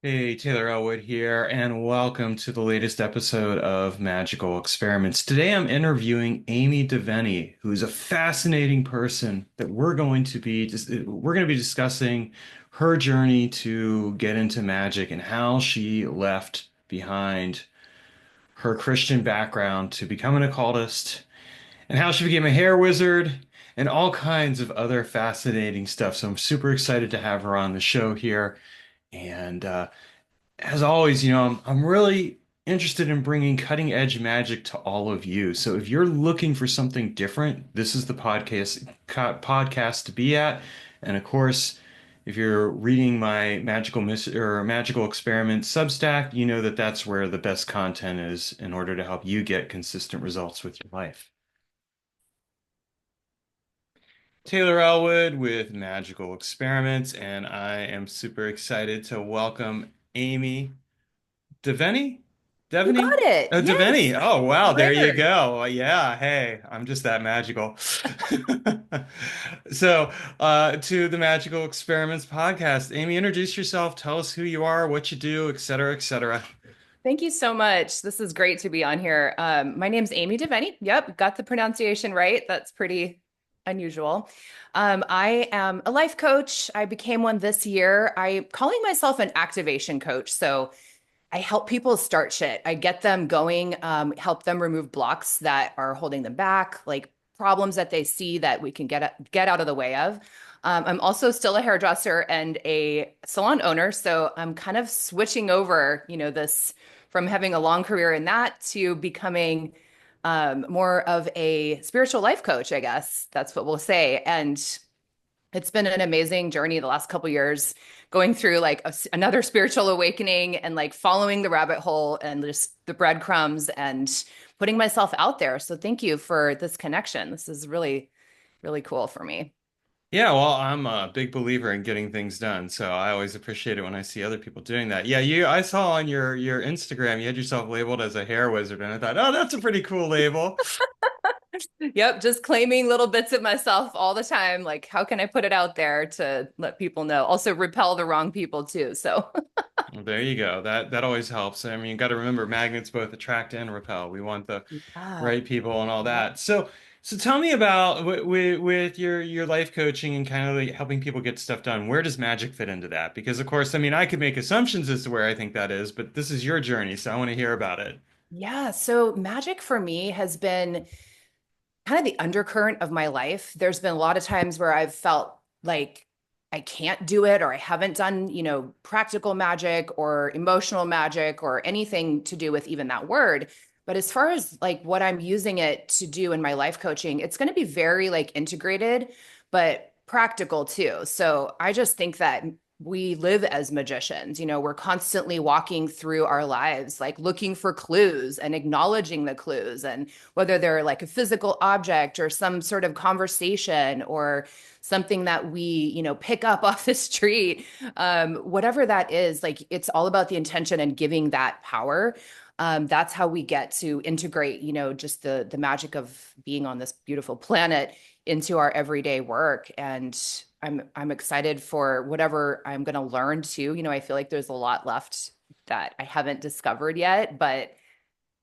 Hey, Taylor Ellwood here, and welcome to the latest episode of Magical Experiments. Today I'm interviewing Amy Devenny, who's a fascinating person that we're going to be discussing her journey to get into magic and how she left behind her Christian background to become an occultist and how she became a hair wizard and all kinds of other fascinating stuff. So I'm super excited to have her on the show here. And as always, I'm really interested in bringing cutting edge magic to all of you. So if you're looking for something different, this is the podcast to be at. And of course, if you're reading my magical experiment Substack, you know that that's where the best content is in order to help you get consistent results with your life. Taylor Elwood with Magical Experiments, and I am super excited to welcome Amy Devenny? You got Devaney? it. Oh, Devenny. Yes. Oh, wow. There you Rare. go. Yeah. Hey, I'm just that magical. So, to the Magical Experiments podcast, Amy, introduce yourself. Tell us who you are, what you do, et cetera, et cetera. Thank you so much. This is great to be on here. My name's Amy Devenny. Yep, got the pronunciation right. That's pretty unusual. I am a life coach. I became one this year. I'm calling myself an activation coach. So I help people start shit. I get them going, help them remove blocks that are holding them back, like problems that they see that we can get out of the way of. I'm also still a hairdresser and a salon owner, so I'm kind of switching over, this from having a long career in that to becoming more of a spiritual life coach, I guess that's what we'll say. And it's been an amazing journey the last couple years, going through like another spiritual awakening and like following the rabbit hole and just the breadcrumbs and putting myself out there. So thank you for this connection. This is really, really cool for me. Yeah, well, I'm a big believer in getting things done, so I always appreciate it when I see other people doing that. Yeah, I saw on your Instagram you had yourself labeled as a hair wizard, and I thought, oh, that's a pretty cool label. Yep, just claiming little bits of myself all the time. Like, how can I put it out there to let people know? Also, repel the wrong people too. So, Well, there you go. That always helps. I mean, you got to remember magnets both attract and repel. We want the yeah. right people and all Yep. that. So tell me about with your life coaching and kind of like helping people get stuff done. Where does magic fit into that? Because of course, I mean, I could make assumptions as to where I think that is, but this is your journey, so I want to hear about it. Yeah. So, magic for me has been kind of the undercurrent of my life. There's been a lot of times where I've felt like I can't do it or I haven't done, practical magic or emotional magic or anything to do with even that word. But as far as like what I'm using it to do in my life coaching, it's going to be very like integrated, but practical too. So I just think that we live as magicians. We're constantly walking through our lives, like looking for clues and acknowledging the clues. And whether they're like a physical object or some sort of conversation or something that we, pick up off the street, whatever that is, like it's all about the intention and giving that power. That's how we get to integrate, just the magic of being on this beautiful planet into our everyday work. And I'm excited for whatever I'm going to learn too. I feel like there's a lot left that I haven't discovered yet, but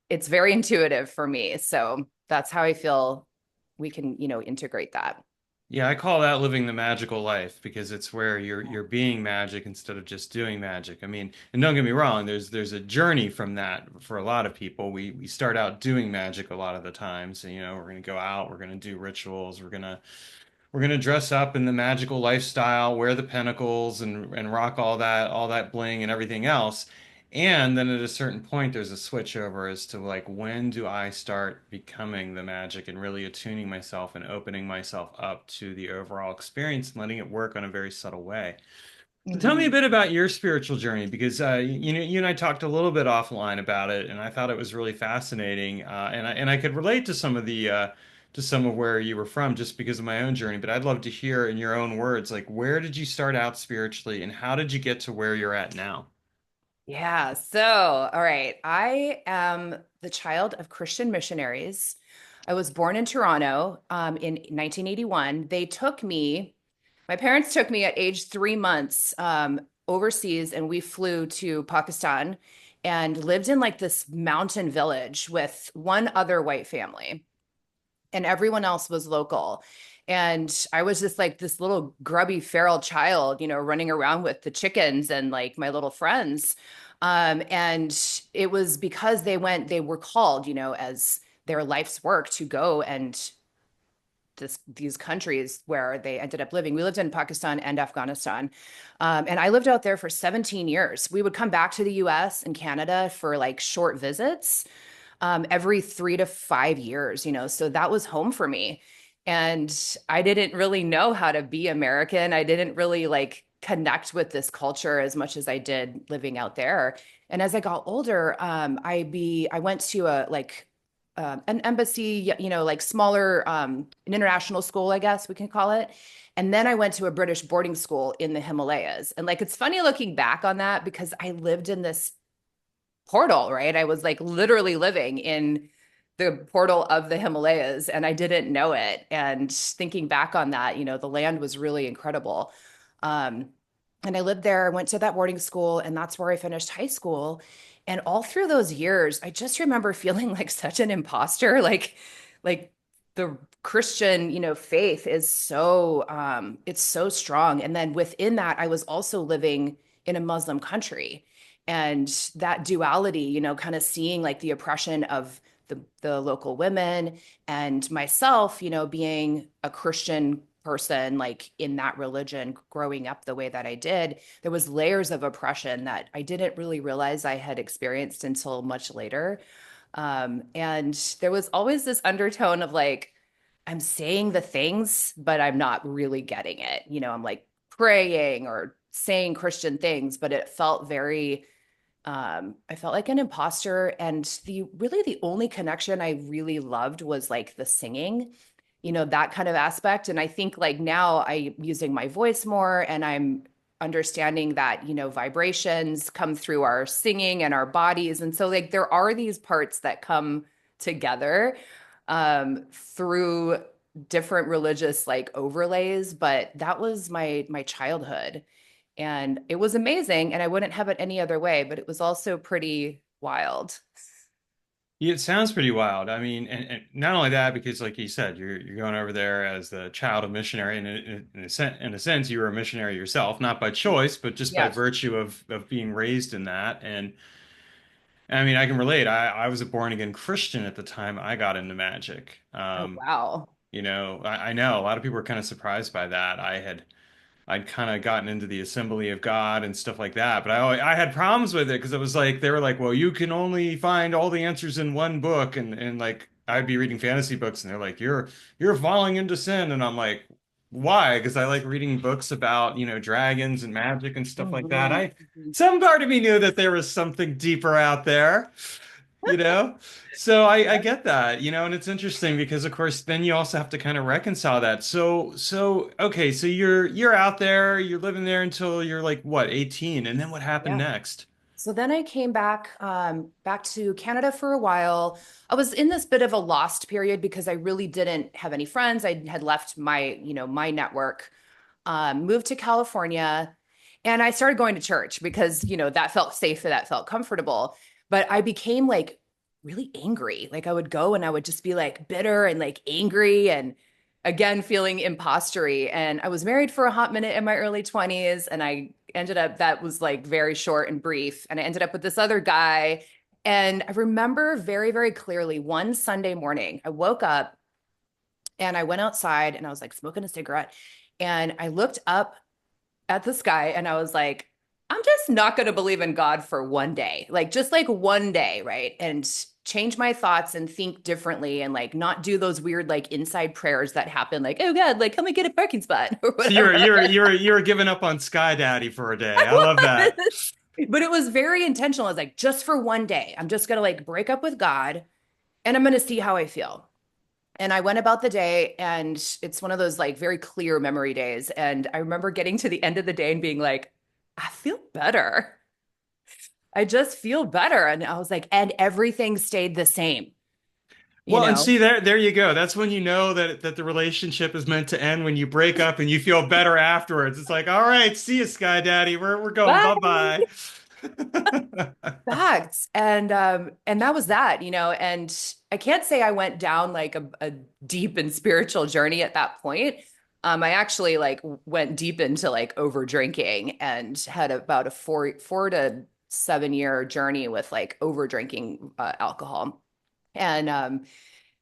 it's very intuitive for me. So that's how I feel we can, integrate that. Yeah, I call that living the magical life because it's where you're being magic instead of just doing magic. I mean, and don't get me wrong, there's a journey from that for a lot of people. We start out doing magic a lot of the times, and we're gonna go out, we're gonna do rituals, we're gonna dress up in the magical lifestyle, wear the pentacles and rock all that bling and everything else. And then at a certain point, there's a switch over as to like when do I start becoming the magic and really attuning myself and opening myself up to the overall experience and letting it work on a very subtle way. So tell me a Mhm. bit about your spiritual journey because you and I talked a little bit offline about it, and I thought it was really fascinating. And I could relate to some of where you were from just because of my own journey. But I'd love to hear in your own words, like where did you start out spiritually, and how did you get to where you're at now? Yeah. So, all right. I am the child of Christian missionaries. I was born in Toronto in 1981. My parents took me at age 3 months overseas and we flew to Pakistan and lived in like this mountain village with one other white family, and everyone else was local. And I was just like this little grubby feral child, running around with the chickens and like my little friends. And it was because they were called, as their life's work to go and these countries where they ended up living. We lived in Pakistan and Afghanistan. And I lived out there for 17 years. We would come back to the US and Canada for like short visits every 3 to 5 years, so that was home for me. And I didn't really know how to be American. I didn't really like connect with this culture as much as I did living out there. And as I got older, I went to a like an embassy, like smaller, an international school, I guess we can call it. And then I went to a British boarding school in the Himalayas. And like, it's funny looking back on that because I lived in this portal, right? I was like literally living in the portal of the Himalayas and I didn't know it. And thinking back on that, the land was really incredible. Um, and I lived there, went to that boarding school, and that's where I finished high school. And all through those years, I just remember feeling like such an imposter. Like the Christian, faith is so it's so strong. And then within that, I was also living in a Muslim country. And that duality, kind of seeing like the oppression of the local women and myself, being a Christian person, like in that religion, growing up the way that I did, there was layers of oppression that I didn't really realize I had experienced until much later. And there was always this undertone of like, I'm saying the things, but I'm not really getting it. I'm like praying or saying Christian things, but it felt very I felt like an imposter. And the only connection I really loved was like the singing, that kind of aspect. And I think like now I'm using my voice more and I'm understanding that, vibrations come through our singing and our bodies. And so like there are these parts that come together through different religious like overlays, but that was my childhood. And it was amazing. And I wouldn't have it any other way, but it was also pretty wild. Yeah, it sounds pretty wild. I mean, and not only that, because like you said, you're going over there as the child of missionary, and in a sense, you were a missionary yourself, not by choice, but just by Yes. virtue of being raised in that. And I mean, I can relate. I was a born again Christian at the time I got into magic. Oh, wow. I know a lot of people were kind of surprised by that. I'd kind of gotten into the Assembly of God and stuff like that, but I had problems with it because it was like they were like, well, you can only find all the answers in one book, and like I'd be reading fantasy books, and they're like, you're falling into sin, and I'm like, why? Because I like reading books about dragons and magic and stuff like that. Mhm, I mhm. Some part of me knew that there was something deeper out there, you know? So I Yep. get that, and it's interesting because of course then you also have to kind of reconcile that. So okay, so you're out there, you're living there until you're like what, 18, and then what happened Yeah. next? So then I came back to Canada for a while. I was in this bit of a lost period because I really didn't have any friends. I had left my network, moved to California, and I started going to church because, that felt safe and that felt comfortable. But I became like really angry. Like I would go and I would just be like bitter and like angry and again feeling impostery. And I was married for a hot minute in my early 20s and I ended up that was like very short and brief. And I ended up with this other guy. And I remember very, very clearly one Sunday morning, I woke up and I went outside and I was like smoking a cigarette. And I looked up at the sky and I was like, I'm just not going to believe in God for one day, like just like one day, right? And change my thoughts and think differently and like not do those weird like inside prayers that happen, like, oh God, like come and get a parking spot or So whatever. you're giving up on Sky Daddy for a day. I I love that. was. But it was very intentional. I was like, just for one day, I'm just going to like break up with God and I'm going to see how I feel. And I went about the day, and it's one of those like very clear memory days. And I remember getting to the end of the day and being like, I feel better. I just feel better. And I was like, and everything stayed the same. you Well, and know? see there you go. That's when you know that the relationship is meant to end when you break up and you feel better afterwards. It's like, all right, see you, Sky Daddy. We're going bye-bye. Facts. And that was that, and I can't say I went down like a deep and spiritual journey at that point. I actually like went deep into like over drinking and had about a 4 to 7 year journey with like over drinking alcohol. And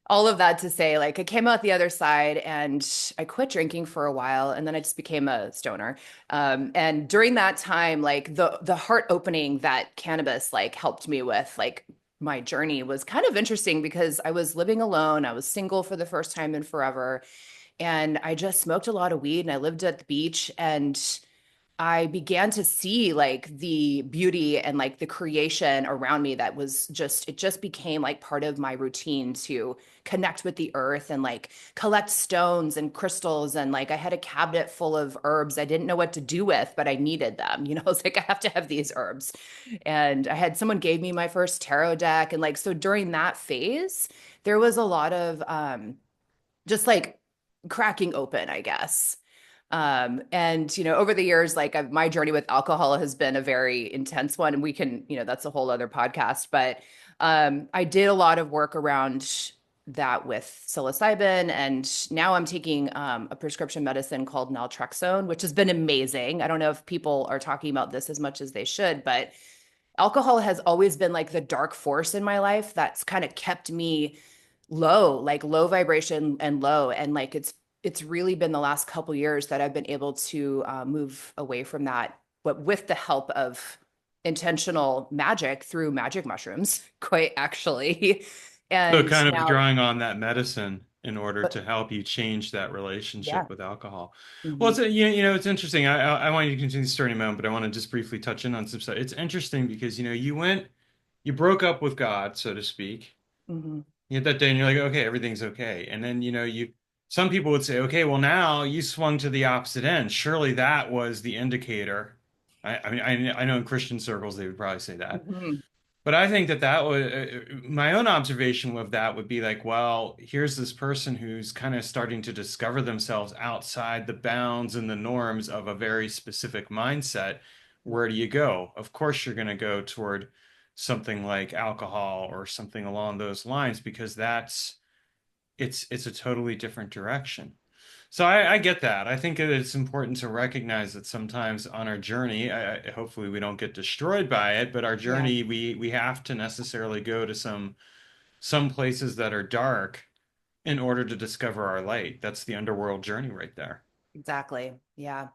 all of that to say, like, I came out the other side and I quit drinking for a while, and then I just became a stoner. And during that time, like the heart opening that cannabis like helped me with, like my journey was kind of interesting because I was living alone. I was single for the first time in forever, and I just smoked a lot of weed, and I lived at the beach, and I began to see like the beauty and like the creation around me that was just, it just became like part of my routine to connect with the earth and like collect stones and crystals. And like I had a cabinet full of herbs I didn't know what to do with, but I needed them. I was like, I have to have these herbs. And I had someone gave me my first tarot deck. And like, so during that phase, there was a lot of just like cracking open, I guess. And over the years, like my journey with alcohol has been a very intense one, and we can, that's a whole other podcast. But I did a lot of work around that with psilocybin, and now I'm taking a prescription medicine called naltrexone, which has been amazing. I don't know if people are talking about this as much as they should, but alcohol has always been like the dark force in my life that's kind of kept me low, like low vibration and low. And like it's really been the last couple years that I've been able to move away from that, but with the help of intentional magic through magic mushrooms, quite actually. So And kind of now, drawing on that medicine in order but to help you change that yeah. relationship with alcohol. Well, Hmm. it's interesting. I want you to continue the story in a moment, but I want to just briefly touch in on some stuff. It's interesting because you broke up with God, so to speak. Hmm. You hit that day and you're like, okay, everything's okay. And then, some people would say, okay, well, now you swung to the opposite end. Surely that was the indicator. I mean, I know in Christian circles they would probably say that. Hmm. But I think that was my own observation of that would be like, well, here's this person who's kind of starting to discover themselves outside the bounds and the norms of a very specific mindset. Where do you go? Of course, you're going to go toward something like alcohol or something along those lines because it's a totally different direction. So I get that. I think that it's important to recognize that sometimes on our journey, hopefully we don't get destroyed by it, but our Yeah, journey, we have to necessarily go to some places that are dark in order to discover our light. That's the underworld journey right there. exactly. Yeah.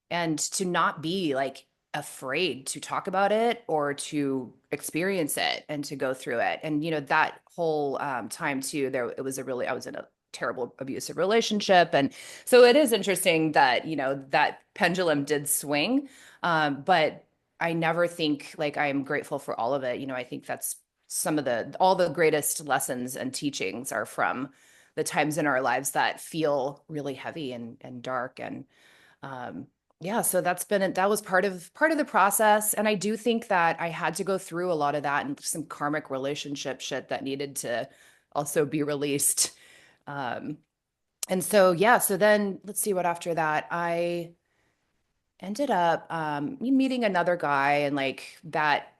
And to not be like afraid to talk about it or to experience it and to go through it. And that whole time too, there it was a really I was in a terrible abusive relationship, and so it is interesting that that pendulum did swing, but I never think like I am grateful for all of it. I think that's some of the all the greatest lessons and teachings are from the times in our lives that feel really heavy and dark. And um, yeah, so that was part of the process. And I do think that I had to go through a lot of that and some karmic relationship shit that needed to also be released. Um, and so yeah, so then let's see what after that. I ended up meeting another guy, and like that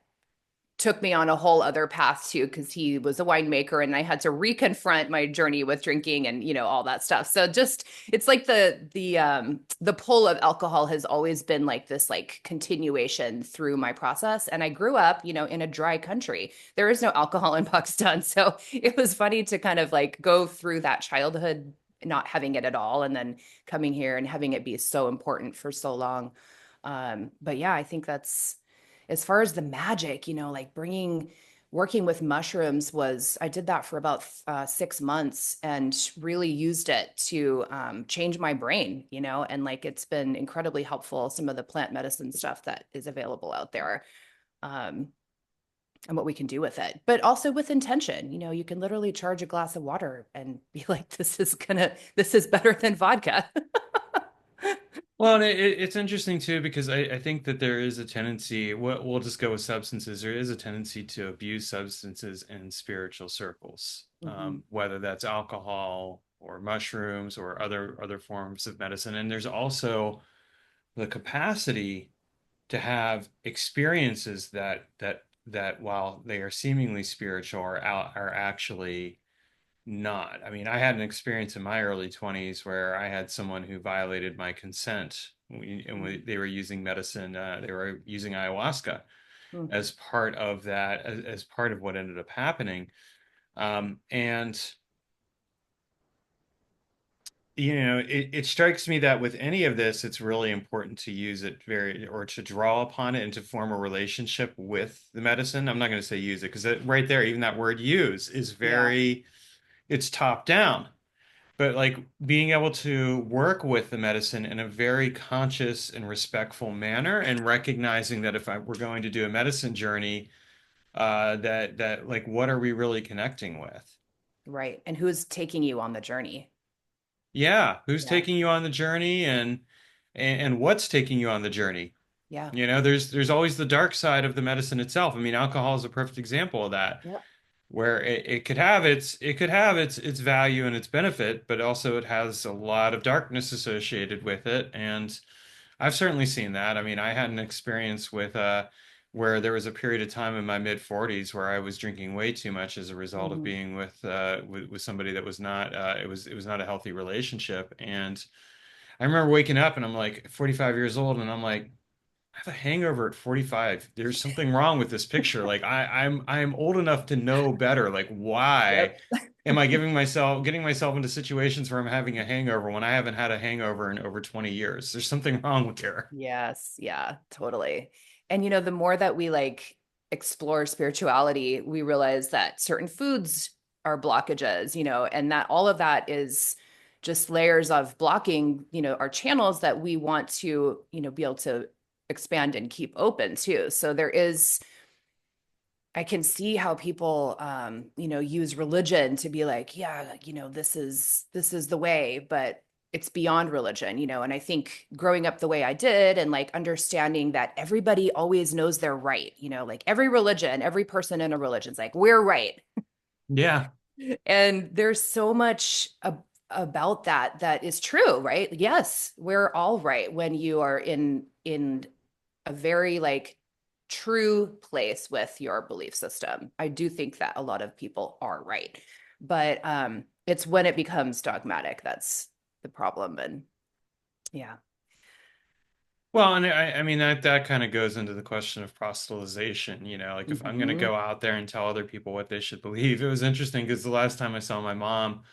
took me on a whole other path too, because he was a winemaker and I had to reconfront my journey with drinking and all that stuff. So just it's like the pull of alcohol has always been like this like continuation through my process. And I grew up in a dry country. There is no alcohol in Pakistan, so it was funny to kind of like go through that childhood not having it at all, and then coming here and having it be so important for so long. But yeah, I think that's as far as the magic, like working with mushrooms was, I did that for about 6 months and really used it to change my brain, and like it's been incredibly helpful, some of the plant medicine stuff that is available out there, um, and what we can do with it, but also with intention. You can literally charge a glass of water and be like, this is better than vodka. Well, and it's interesting too because I think that there is a tendency, we'll just go with substances. There is a tendency to abuse substances in spiritual circles, Hmm. whether that's alcohol or mushrooms or other forms of medicine. And there's also the capacity to have experiences that while they are seemingly spiritual are actually not. I mean, I had an experience in my early 20s where I had someone who violated my consent, they were using medicine, they were using ayahuasca as part of that, as part of what ended up happening. And it strikes me that with any of this, it's really important to use it or to draw upon it and to form a relationship with the medicine. I'm not going to say use it because right there, even that word use is Yeah, it's top down. But like being able to work with the medicine in a very conscious and respectful manner and recognizing that if we're going to do a medicine journey, that like what are we really connecting with? right. And who's taking you on the journey? Yeah, who's Yeah, taking you on the journey and what's taking you on the journey? yeah, There's always the dark side of the medicine itself. I mean, alcohol is a perfect example of that, yep. where it could have its value and its benefit, but also it has a lot of darkness associated with it. And I've certainly seen that. I mean, I had an experience with where there was a period of time in my mid 40s where I was drinking way too much as a result of Hmm. being with somebody that was not it was not a healthy relationship. And I remember waking up and I'm like 45 years old and I'm like I have a hangover at 45. There's something wrong with this picture. Like I'm old enough to know better. Like why Yep. am I getting myself into situations where I'm having a hangover when I haven't had a hangover in over 20 years? There's something wrong with here. Yes, yeah, totally. And the more that we like explore spirituality, we realize that certain foods are blockages, and that all of that is just layers of blocking, our channels that we want to, be able to expand and keep open too. So I can see how people use religion to be like, yeah, this is the way, but it's beyond religion, and I think growing up the way I did and like understanding that everybody always knows they're right, like every religion, every person in a religion is like, we're right. Yeah. And there's so much about that is true, right? Yes, we're all right when you are in a very like true place with your belief system. I do think that a lot of people are right. But it's when it becomes dogmatic that's the problem. And yeah. Well, and I mean that kind of goes into the question of proselytization, like if I'm going to Hmm. go out there and tell other people what they should believe. It was interesting because the last time I saw my mom,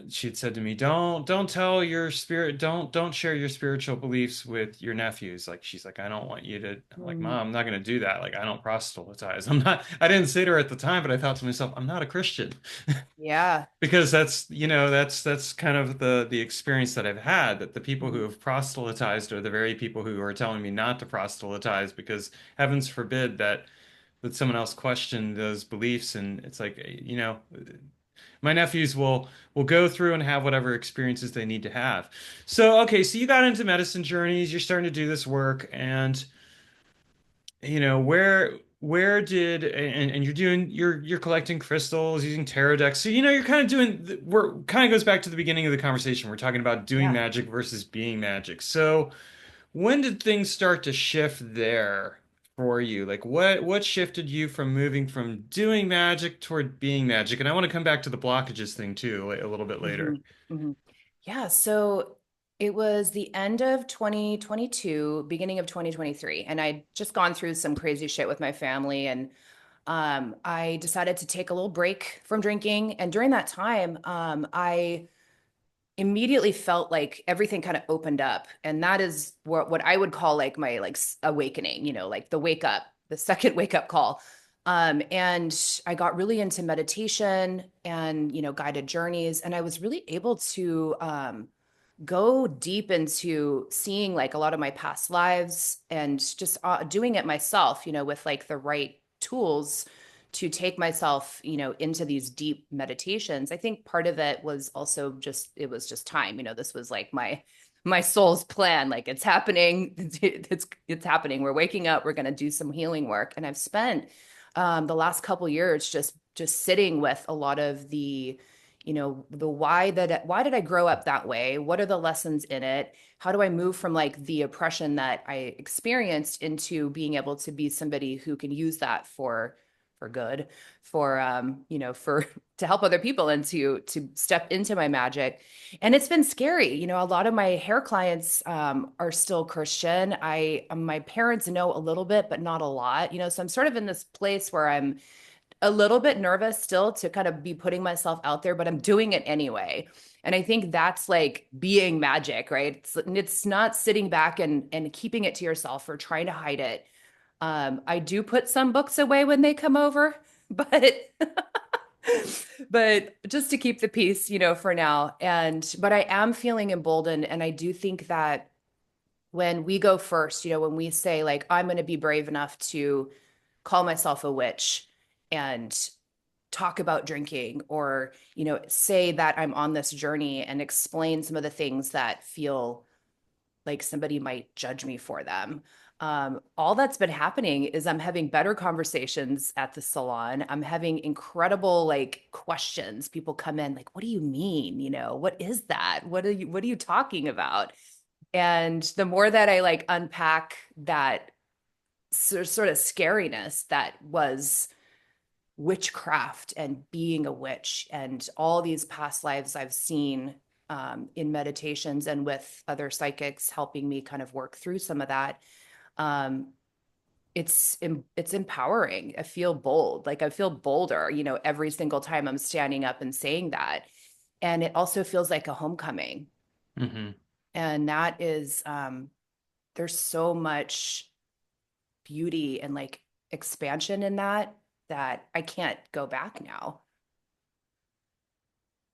she'd said to me, "Don't tell your spirit, don't share your spiritual beliefs with your nephews." Like she's like, "I don't want you to." I'm like, Mm. "Mom, I'm not going to do that. Like I don't proselytize. I'm not." I didn't say to her at the time, but I thought to myself, "I'm not a Christian." Yeah. Because that's kind of the experience that I've had, that the people who Mhm. have proselytized are the very people who are telling me not to proselytize because heavens forbid that someone else question those beliefs. And it's like, my nephews will go through and have whatever experiences they need to have. So okay, so you got into medicine journeys, you're starting to do this work, and where did and you're collecting crystals using tarot decks. So you're kind of we're kind of goes back to the beginning of the conversation. We're talking about doing Yeah. magic versus being magic. So when did things start to shift there for you? Like what shifted you from moving from doing magic toward being magic? And I want to come back to the blockages thing too a little bit later. Hmm. Hmm. Yeah. So it was the end of 2022, beginning of 2023. And I'd just gone through some crazy shit with my family. And I decided to take a little break from drinking. And during that time, I immediately felt like everything kind of opened up. And that is what I would call like my like awakening, like the wake up, the second wake up call. And I got really into meditation and, guided journeys. And I was really able to go deep into seeing like a lot of my past lives and just doing it myself, with like the right tools to take myself, into these deep meditations. I think part of it was also just it was just time. This was like my soul's plan. Like it's happening. It's happening. We're waking up. We're going to do some healing work. And I've spent the last couple years just sitting with a lot of the, the why did I grow up that way? What are the lessons in it? How do I move from like the oppression that I experienced into being able to be somebody who can use that for good, for for to help other people and to step into my magic. And it's been scary. A lot of my hair clients are still Christian. My parents know a little bit, but not a lot. So I'm sort of in this place where I'm a little bit nervous still to kind of be putting myself out there, but I'm doing it anyway. And I think that's like being magic, right? It's not sitting back and keeping it to yourself or trying to hide it. I do put some books away when they come over, but but just to keep the peace, for now. But I am feeling emboldened, and I do think that when we go first, when we say like I'm going to be brave enough to call myself a witch and talk about drinking or say that I'm on this journey and explain some of the things that feel like somebody might judge me for them. All that's been happening is I'm having better conversations at the salon. I'm having incredible like questions. People come in like, what do you mean? What is that? What are you talking about? And the more that I like unpack that sort of scariness that was witchcraft and being a witch and all these past lives I've seen in meditations and with other psychics helping me kind of work through some of that. Um, it's empowering. I feel bold. Like I feel bolder, every single time I'm standing up and saying that. And it also feels like a homecoming. Hmm. And that is there's so much beauty and like expansion in that I can't go back now.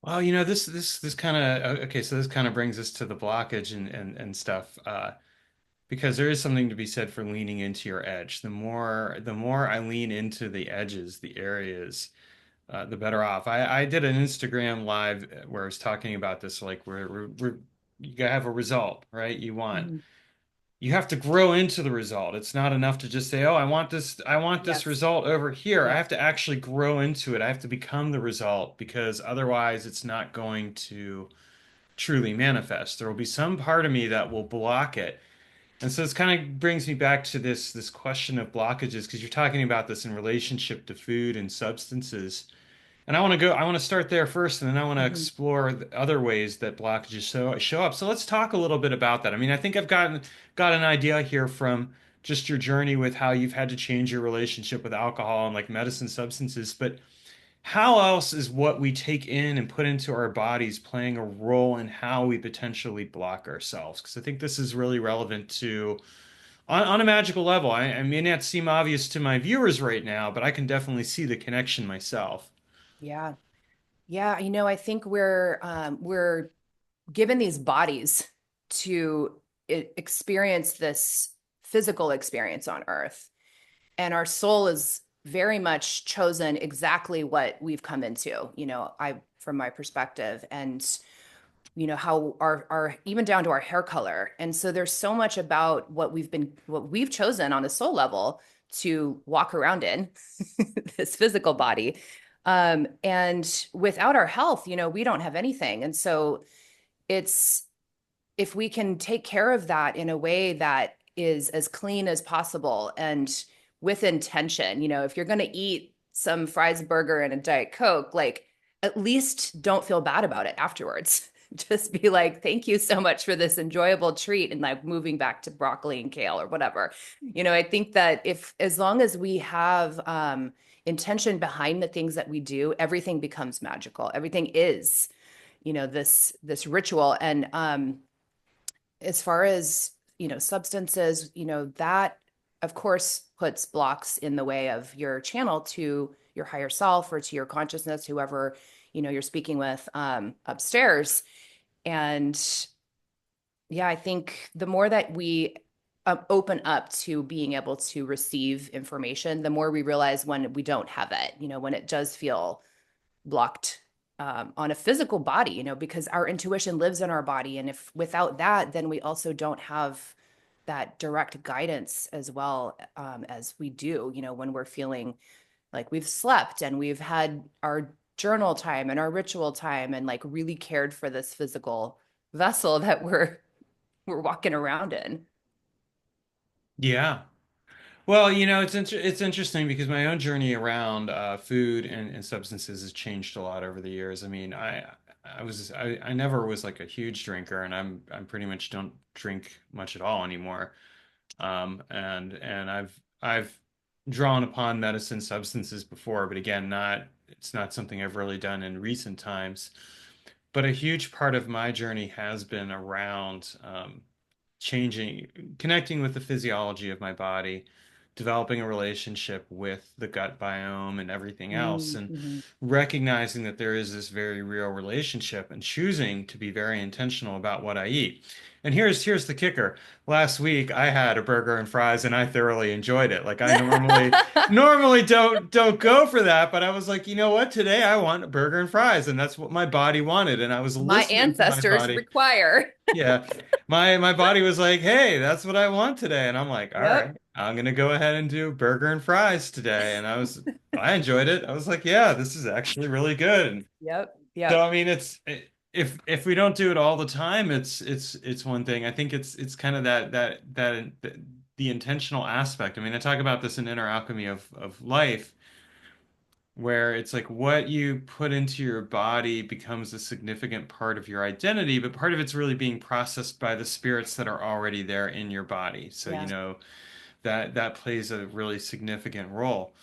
Well, this kind of okay, so this kind of brings us to the blockage and stuff. Because there is something to be said for leaning into your edge. The more I lean into the edges, the areas, the better off. I did an Instagram live where I was talking about this, like where you gotta have a result, right? Mhm. You have to grow into the result. It's not enough to just say, "Oh, I want this Yes. result over here." I Yep. have to actually grow into it. I have to become the result because otherwise it's not going to truly manifest. There will be some part of me that will block it. And so this kind of brings me back to this question of blockages because you're talking about this in relationship to food and substances. And I want to start there first, and then I want to Mhm. explore the other ways that blockages show up. So let's talk a little bit about that. I mean, I think I've got an idea here from just your journey with how you've had to change your relationship with alcohol and like medicine substances, but how else is what we take in and put into our bodies playing a role in how we potentially block ourselves? Because I think this is really relevant to on a magical level. I may not seem obvious to my viewers right now, but I can definitely see the connection myself. Yeah. Yeah. I think we're given these bodies to experience this physical experience on earth. And our soul is very much chosen exactly what we've come into, from my perspective. And how our even down to our hair color. And so there's so much about what we've chosen on a soul level to walk around in this physical body. And without our health, we don't have anything. And so it's if we can take care of that in a way that is as clean as possible and with intention, if you're going to eat some fries burger and a diet coke, like at least don't feel bad about it afterwards. Just be like, thank you so much for this enjoyable treat, and like moving back to broccoli and kale or whatever. I think that if as long as we have intention behind the things that we do, everything becomes magical. Everything is, this ritual. And as far as substances, that of course puts blocks in the way of your channel to your higher self or to your consciousness, whoever you're speaking with upstairs. And yeah, I think the more that we open up to being able to receive information, the more we realize when we don't have it, when it does feel blocked, on a physical body, because our intuition lives in our body. And if without that, then we also don't have that direct guidance as well, as we do, when we're feeling like we've slept and we've had our journal time and our ritual time and like really cared for this physical vessel that we're walking around in. Yeah. Well, it's interesting because my own journey around food and substances has changed a lot over the years. I mean, I never was like a huge drinker, and I'm pretty much don't drink much at all anymore. And I've drawn upon medicine substances before, but again, not it's not something I've really done in recent times. But a huge part of my journey has been around connecting with the physiology of my body, developing a relationship with the gut biome and everything else, and Mm-hmm. recognizing that there is this very real relationship and choosing to be very intentional about what I eat. And here's the kicker. Last week I had a burger and fries and I thoroughly enjoyed it. Like I normally don't go for that, but I was like, you know what? Today I want a burger and fries, and that's what my body wanted, and I was My listening to my ancestors body. require. Yeah. My body was like, "Hey, that's what I want today." And I'm like, "All right, Yep. I'm gonna go ahead and do burger and fries today." And I enjoyed it. I was like, "Yeah, this is actually really good." And Yep. so Yep. I mean, if we don't do it all the time, it's one thing. I think it's kind of the intentional aspect. I mean, I talk about this in Inner Alchemy of Life, where it's like what you put into your body becomes a significant part of your identity, but part of it's really being processed by the spirits that are already there in your body. So, Yeah. that plays a really significant role.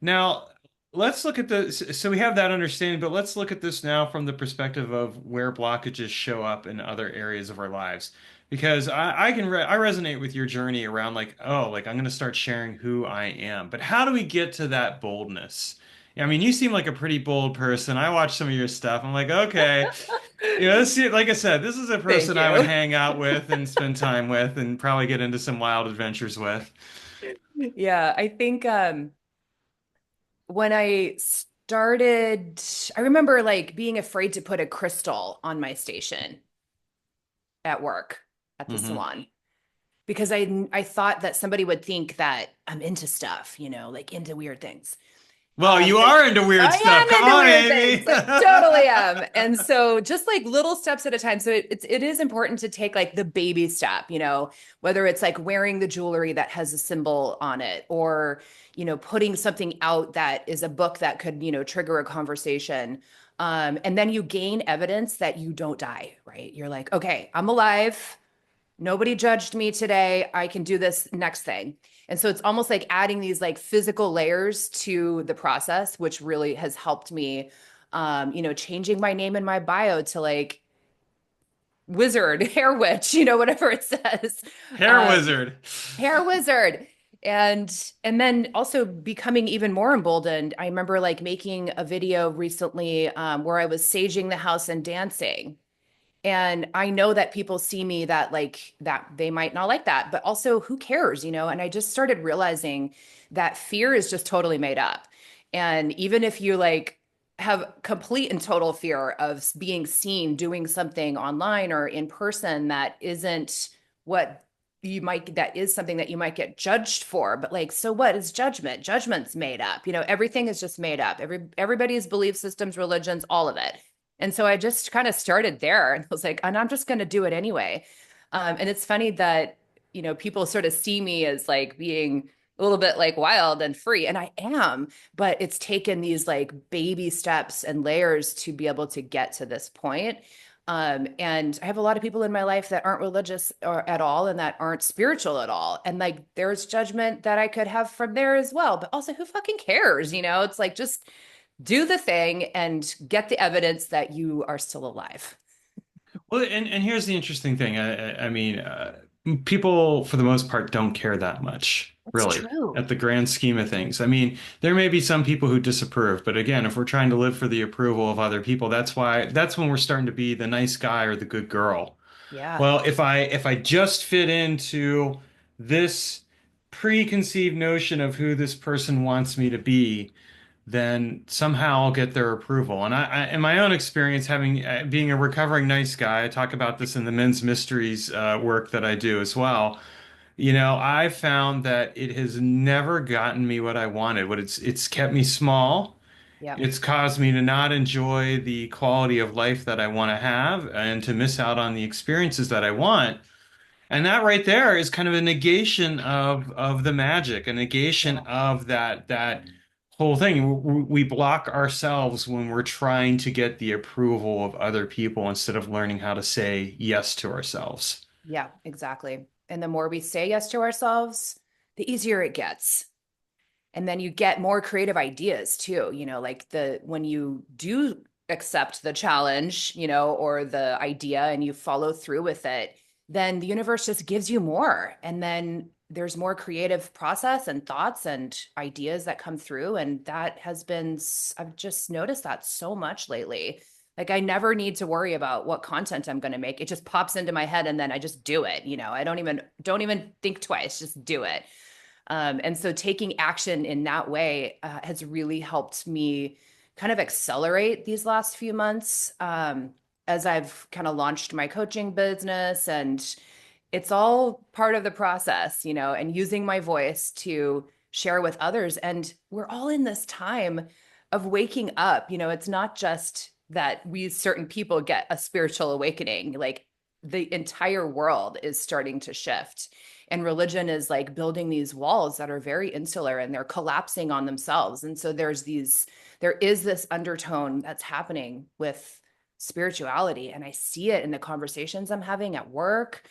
Now, let's look at so we have that understanding, but let's look at this now from the perspective of where blockages show up in other areas of our lives. Because I resonate with your journey around like, oh, like I'm going to start sharing who I am. But how do we get to that boldness? I mean, you seem like a pretty bold person. I watch some of your stuff. I'm like, okay, like I said, this is a Thank person I would you. hang out with and spend time with and probably get into some wild adventures with. Yeah, I think when I started, I remember like being afraid to put a crystal on my station at work at the Hmm. salon because I thought that somebody would think that I'm into stuff, like into weird things. Well, you And are into weird I stuff. am Come into on, weird things. Amy. I totally am. And so just like little steps at a time. So it is important to take like the baby step, whether it's like wearing the jewelry that has a symbol on it or, putting something out that is a book that could, trigger a conversation. And then you gain evidence that you don't die, right? You're like, okay, I'm alive. Nobody judged me today. I can do this next thing. And so it's almost like adding these like physical layers to the process, which really has helped me, changing my name in my bio to like wizard, hair witch, whatever it says, Hair um, wizard. hair wizard. And then also becoming even more emboldened. I remember like making a video recently where I was saging the house and dancing. And I know that people see me that like that they might not like that, but also who cares, And I just started realizing that fear is just totally made up. And even if you like have complete and total fear of being seen doing something online or in person that isn't what that is something that you might get judged for, but like so what is judgment? Judgment's made up. Everything is just made up. Everybody's belief systems, religions, all of it. And so I just kind of started there and was like, and I'm just going to do it anyway. And it's funny that, people sort of see me as like being a little bit like wild and free. And I am, but it's taken these like baby steps and layers to be able to get to this point. And I have a lot of people in my life that aren't religious or at all and that aren't spiritual at all. And like there's judgment that I could have from there as well. But also who fucking cares? It's like just do the thing and get the evidence that you are still alive. Well, and here's the interesting thing. I mean, people for the most part don't care that much, It's really, true. at the grand scheme of things. I mean, there may be some people who disapprove, but again, if we're trying to live for the approval of other people, that's when we're starting to be the nice guy or the good girl. Yeah. Well, if I just fit into this preconceived notion of who this person wants me to be, then somehow I'll get their approval. And in my own experience, having being a recovering nice guy, I talk about this in the men's mysteries work that I do as well. I found that it has never gotten me what I wanted. It's kept me small. Yep. It's caused me to not enjoy the quality of life that I want to have and to miss out on the experiences that I want. And that right there is kind of a negation of the magic, a negation Yeah. of that whole thing. We block ourselves when we're trying to get the approval of other people instead of learning how to say yes to ourselves. Yeah, exactly. And the more we say yes to ourselves, the easier it gets. And then you get more creative ideas too, like the when you do accept the challenge, or the idea and you follow through with it, then the universe just gives you more. And then there's more creative process and thoughts and ideas that come through. And that has been, I've just noticed that so much lately. Like I never need to worry about what content I'm going to make. It just pops into my head and then I just do it. I don't even think twice, just do it. And so taking action in that way has really helped me kind of accelerate these last few months, as I've kind of launched my coaching business. And it's all part of the process, and using my voice to share with others. And we're all in this time of waking up. It's not just that we certain people get a spiritual awakening, like the entire world is starting to shift. And religion is like building these walls that are very insular and they're collapsing on themselves. And so there is this undertone that's happening with spirituality. And I see it in the conversations I'm having at work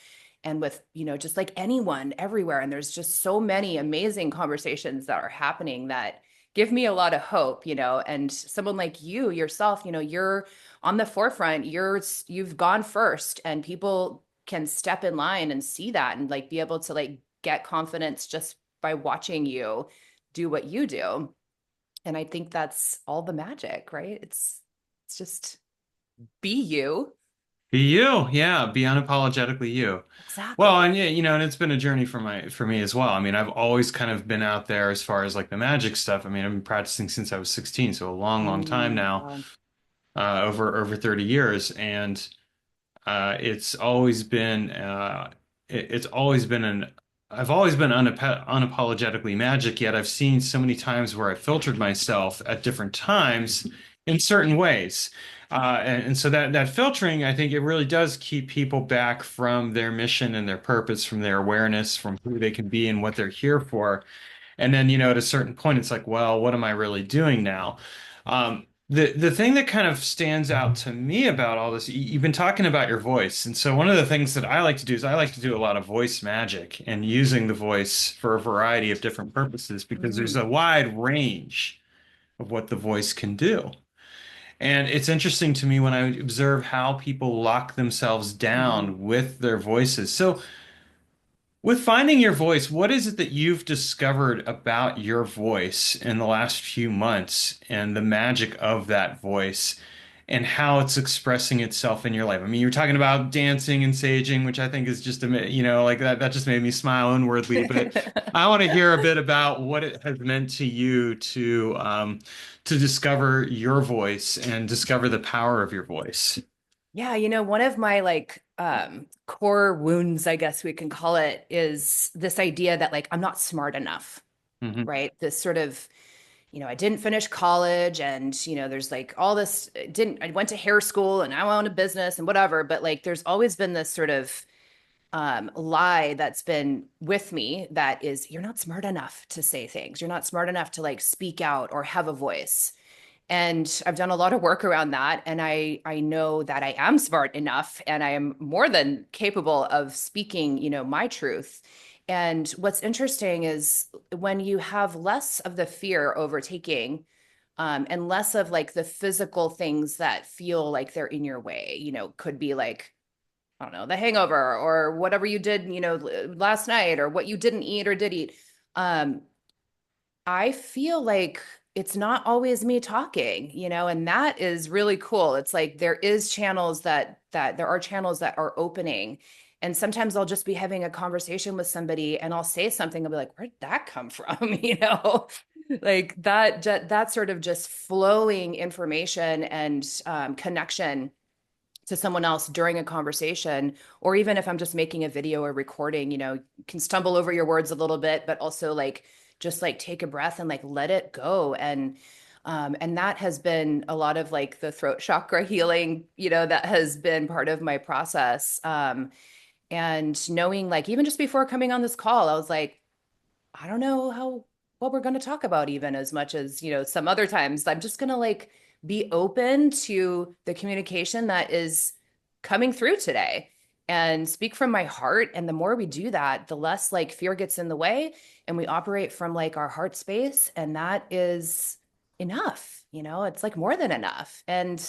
and with, just like anyone everywhere. And there's just so many amazing conversations that are happening that give me a lot of hope, and someone like you yourself, you're on the forefront, you've gone first, and people can step in line and see that and like be able to like get confidence just by watching you do what you do. And I think that's all the magic, right? It's just be you. Be you, yeah, be unapologetically you. Well, Exactly. and yeah, and it's been a journey for me as well. I mean, I've always kind of been out there as far as like the magic stuff. I mean, I've been practicing since I was 16, so a long, long time now, Wow. over 30 years, and it's always been it's always been an I've always been unapologetically magic, yet I've seen so many times where I filtered myself at different times in certain ways. And so that filtering, I think it really does keep people back from their mission and their purpose, from their awareness, from who they can be and what they're here for. And then, at a certain point, it's like, well, what am I really doing now? The thing that kind of stands out to me about all this, you've been talking about your voice. And so one of the things that I like to do is I like to do a lot of voice magic and using the voice for a variety of different purposes because there's Mm, a wide range of what the voice can do. And it's interesting to me when I observe how people lock themselves mhm. down with their voices. So with finding your voice, what is it that you've discovered about your voice in the last few months and the magic of that voice and how it's expressing itself in your life? I mean, you're talking about dancing and saging, which I think is just like that just made me smile inwardly, but I want to hear a bit about what it has meant to you to discover your voice and discover the power of your voice. Yeah, one of my like core wounds, I guess we can call it, is this idea that like I'm not smart enough, Hmm. right? This sort of, I didn't finish college and, there's like all this, I went to hair school and I own a business and whatever, but like there's always been this sort of lie that's been with me that is, you're not smart enough to say things. You're not smart enough to like speak out or have a voice. And I've done a lot of work around that. And I know that I am smart enough and I am more than capable of speaking, my truth. And what's interesting is when you have less of the fear overtaking, and less of like the physical things that feel like they're in your way, could be like, I don't know, the hangover or whatever you did, last night or what you didn't eat or did eat. Um, I feel like it's not always me talking, and that is really cool. It's like there are channels that are opening. And sometimes I'll just be having a conversation with somebody and I'll say something, I'll be like, where'd that come from? Like that sort of just flowing information and connection to someone else during a conversation, or even if I'm just making a video or recording, you can stumble over your words a little bit, but also like just like take a breath and like let it go. And that has been a lot of like the throat chakra healing, that has been part of my process. And knowing like even just before coming on this call, I was like, I don't know what we're going to talk about even as much as, some other times. I'm just going to like be open to the communication that is coming through today and speak from my heart. And the more we do that, the less like fear gets in the way and we operate from like our heart space. And that is enough, it's like more than enough. And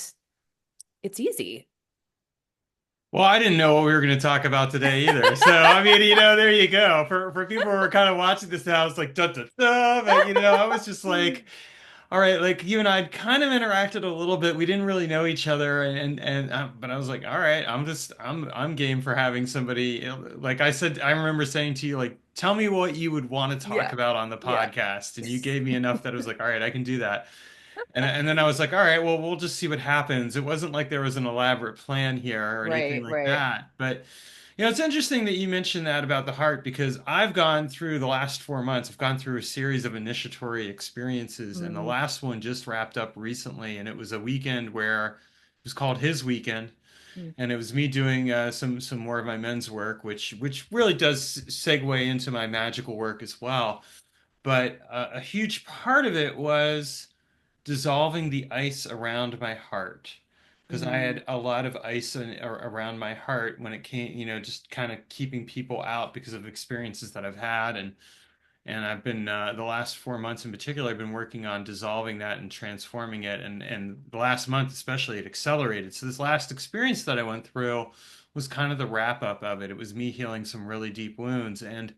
it's easy. Well, I didn't know what we were going to talk about today either. So, I mean, there you go. For people who are kind of watching this now, it's like, da, da, da, but, I was just like, all right, like you and I had kind of interacted a little bit. We didn't really know each other, but I was like, all right, I'm game for having somebody. Like I said, I remember saying to you, like, tell me what you would want to talk Yeah. about on the Yeah. podcast, and you gave me enough that I was like, all right, I can do that. And then I was like, all right, well, we'll just see what happens. It wasn't like there was an elaborate plan here or anything Right, like right. that. But it's interesting that you mentioned that about the heart because I've gone through the last 4 months, I've gone through a series of initiatory experiences, and the Mm, last one just wrapped up recently, and it was a weekend where it was called His Weekend, mm, and it was me doing some more of my men's work, which really does segue into my magical work as well. But a huge part of it was dissolving the ice around my heart because I mm. had a lot of ice around my heart when it came, just kind of keeping people out because of experiences that I've had and I've been the last 4 months in particular, I've been working on dissolving that and transforming it, and the last month especially it accelerated. So this last experience that I went through was kind of the wrap up of it. It was me healing some really deep wounds and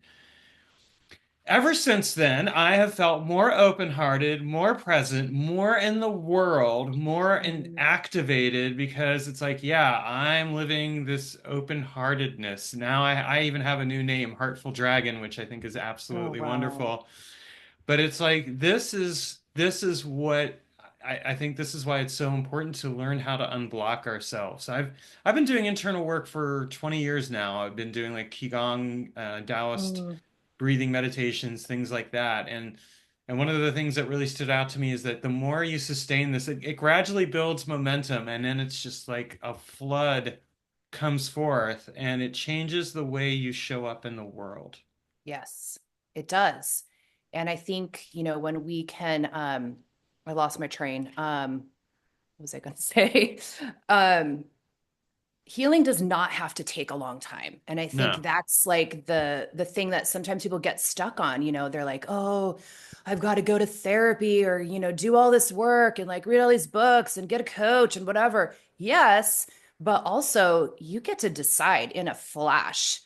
ever since then, I have felt more open-hearted, more present, more in the world, more Mm. activated because it's like, yeah, I'm living this open-heartedness. Now I even have a new name, Heartful Dragon, which I think is Oh, absolutely wow. wonderful. But it's like this is what I think this is why it's so important to learn how to unblock ourselves. I've been doing internal work for 20 years now. I've been doing like Qigong, Taoist Mm. breathing meditations, things like that. And one of the things that really stood out to me is that the more you sustain this, it gradually builds momentum, and then it's just like a flood comes forth, and it changes the way you show up in the world. Yes, it does. And I think, when we can, I lost my train. What was I going to say? Um, Healing does not have to take a long time, and I think No. that's like the thing that sometimes people get stuck on. They're like, oh, I've got to go to therapy, or do all this work and like read all these books and get a coach and whatever. Yes, but also you get to decide in a flash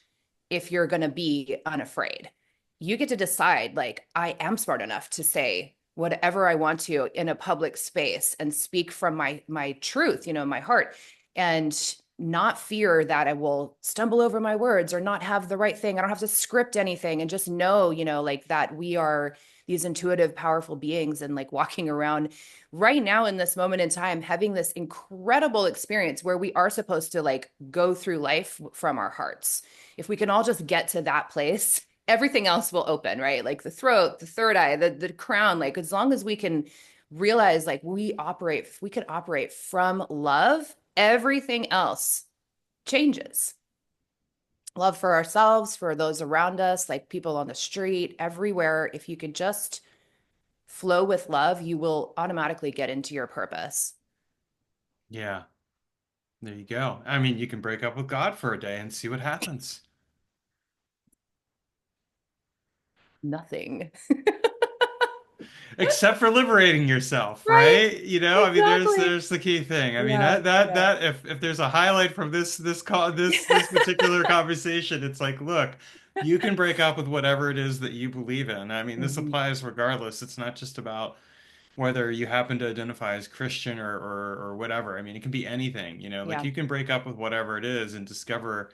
if you're going to be unafraid. You get to decide, like, I am smart enough to say whatever I want to in a public space and speak from my truth, my heart, and not fear that I will stumble over my words or not have the right thing. I don't have to script anything, and just know, like that we are these intuitive, powerful beings, and like walking around right now in this moment in time, having this incredible experience where we are supposed to like go through life from our hearts. If we can all just get to that place, everything else will open, right? Like the throat, the third eye, the crown, like as long as we can realize like if we could operate from love, everything else changes. Love for ourselves, for those around us, like people on the street, everywhere. If you could just flow with love, you will automatically get into your purpose. Yeah, there you go. I mean, you can break up with God for a day and see what happens. Nothing. Except for liberating yourself, Right? right? I mean, there's Exactly. there's the key thing. I mean, Yeah. that Yeah. if there's a highlight from this call this particular conversation, it's like, look, you can break up with whatever it is that you believe in. I mean, this Mhm. applies regardless. It's not just about whether you happen to identify as Christian or whatever. I mean, it can be anything, like Yeah. you can break up with whatever it is and discover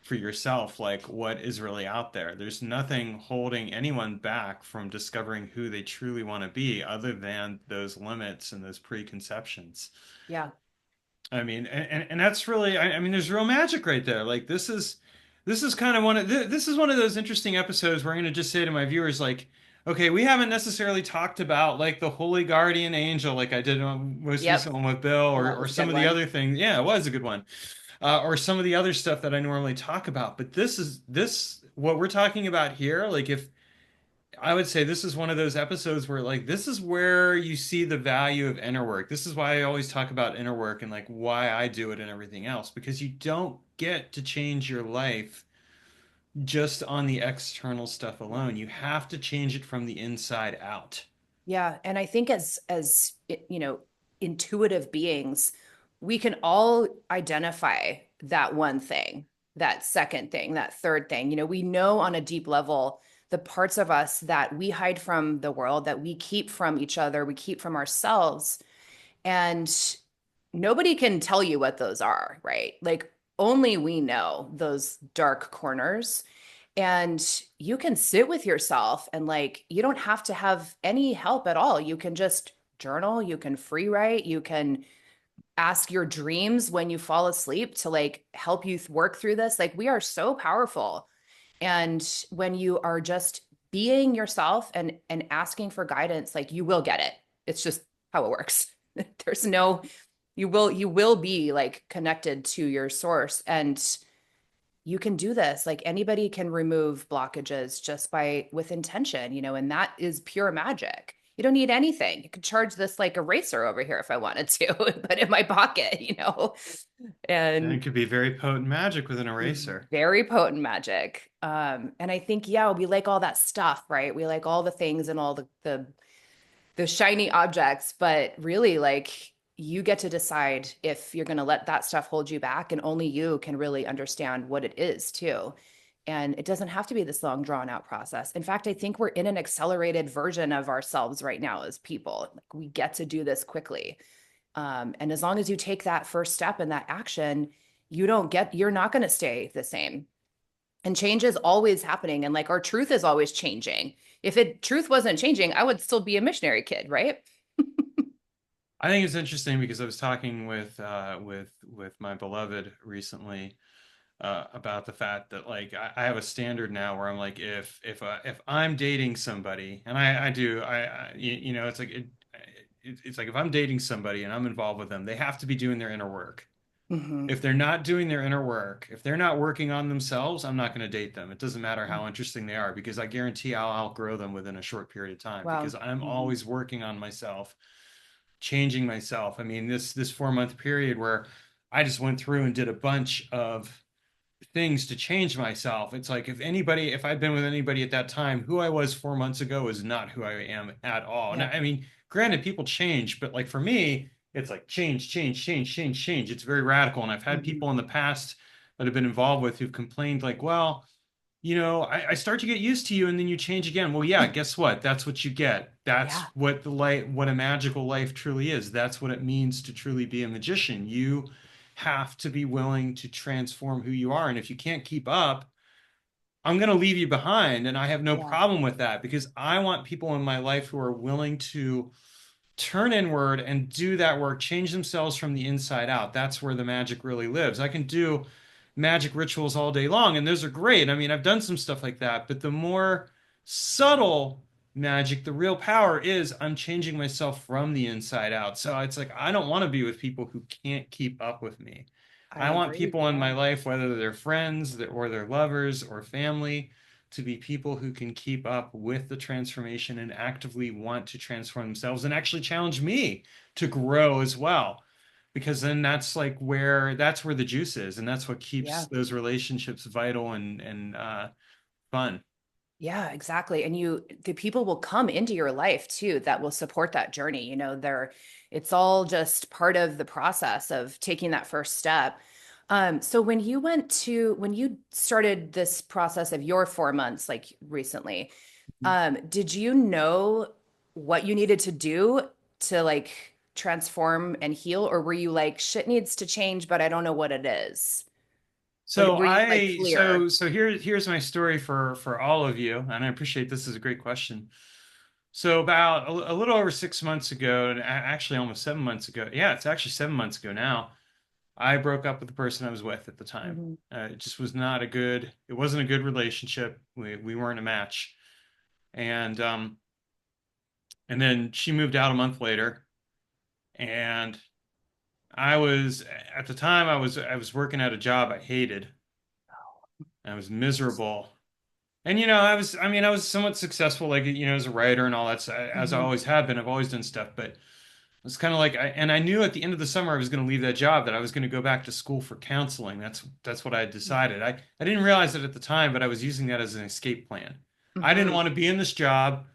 for yourself, like what is really out there. There's nothing holding anyone back from discovering who they truly want to be other than those limits and those preconceptions. Yeah. I mean, and that's really, I mean, there's real magic right there. Like this is kind of this is one of those interesting episodes where I'm going to just say to my viewers, like, okay, we haven't necessarily talked about like the holy guardian angel, like I did on most Yep. recent one with Bill, Well, that or was a some good of the one. other things. Yeah, it was a good one, or some of the other stuff that I normally talk about. But this what we're talking about here. Like if I would say this is one of those episodes where like this is where you see the value of inner work. This is why I always talk about inner work and like why I do it and everything else because you don't get to change your life just on the external stuff alone. You have to change it from the inside out. Yeah, and I think intuitive beings, we can all identify that one thing, that second thing, that third thing. We know on a deep level the parts of us that we hide from the world, that we keep from each other, we keep from ourselves, and nobody can tell you what those are, right? Like only we know those dark corners. And you can sit with yourself and like you don't have to have any help at all. You can just journal, you can free write, you can ask your dreams when you fall asleep to like help you work through this. Like we are so powerful. And when you are just being yourself and asking for guidance, like you will get it. It's just how it works. There's no you will be like connected to your source, and you can do this. Like anybody can remove blockages just by with intention, and that is pure magic. You don't need anything. You could charge this like eraser over here if I wanted to, but in my pocket. And And it could be very potent magic with an eraser. very potent magic. And I think, yeah, we like all that stuff, right? We like all the things and all the shiny objects, but really like you get to decide if you're going to let that stuff hold you back, and only you can really understand what it is too. And it doesn't have to be this long drawn out process. In fact, I think we're in an accelerated version of ourselves right now as people. Like we get to do this quickly. And as long as you take that first step in that action, you're not going to stay the same. And change is always happening. And like our truth is always changing. If truth wasn't changing, I would still be a missionary kid, right? I think it's interesting because I was talking with my beloved recently about the fact that like I have a standard now where I'm like if I'm dating somebody and I do you know it's like if I'm dating somebody and I'm involved with them they have to be doing their inner work. Mm-hmm. If they're not doing their inner work, if they're not working on themselves, I'm not going to date them. It doesn't matter how interesting they are because I guarantee I'll outgrow them within a short period of time Wow. because I'm Mm-hmm. always working on myself, changing myself. I mean, this 4 month period where I just went through and did a bunch of things to change myself. It's like if I'd been with anybody at that time, who I was 4 months ago is not who I am at all. And Yep. I mean, granted, people change, but like for me, it's like change, change, change, change, change. It's very radical. And I've had Mm-hmm. people in the past that I've been involved with who've complained like, well, I start to get used to you and then you change again. Well, yeah, guess what? That's what you get. That's Yeah. what the light, what a magical life truly is. That's what it means to truly be a magician. You have to be willing to transform who you are. And if you can't keep up, I'm going to leave you behind. And I have no Yeah. problem with that because I want people in my life who are willing to turn inward and do that work, change themselves from the inside out. That's where the magic really lives. I can do magic rituals all day long, and those are great. I mean, I've done some stuff like that, but the more subtle magic, the real power is I'm changing myself from the inside out. So it's like I don't want to be with people who can't keep up with me. I I want agree. people in Yeah. my life, whether they're friends or they're lovers or family, to be people who can keep up with the transformation and actively want to transform themselves and actually challenge me to grow as well. Because then that's where the juice is, and that's what keeps Yeah. those relationships vital and fun. Yeah, exactly. And the people will come into your life too that will support that journey. It's all just part of the process of taking that first step. So when you started this process of your 4 months, like recently, did you know what you needed to do to like transform and heal, or were you like, shit needs to change, but I don't know what it is? So Were you like I clear? so here's my story for all of you, and I appreciate this is a great question. So about a little over 6 months ago, and actually almost 7 months ago, yeah, it's actually 7 months ago now. I broke up with the person I was with at the time. Hmm. It just was not a good. It wasn't a good relationship. We weren't a match, and and then she moved out a month later, and I was at the time I was working at a job I hated. I was miserable. And I was somewhat successful, like as a writer and all that, as I Hmm. always have been. I've always done stuff, but it's kind of like and I knew at the end of the summer I was going to leave that job, that I was going to go back to school for counseling. That's what I had decided. I didn't realize it at the time, but I was using that as an escape plan. I didn't Hmm. want to be in this job.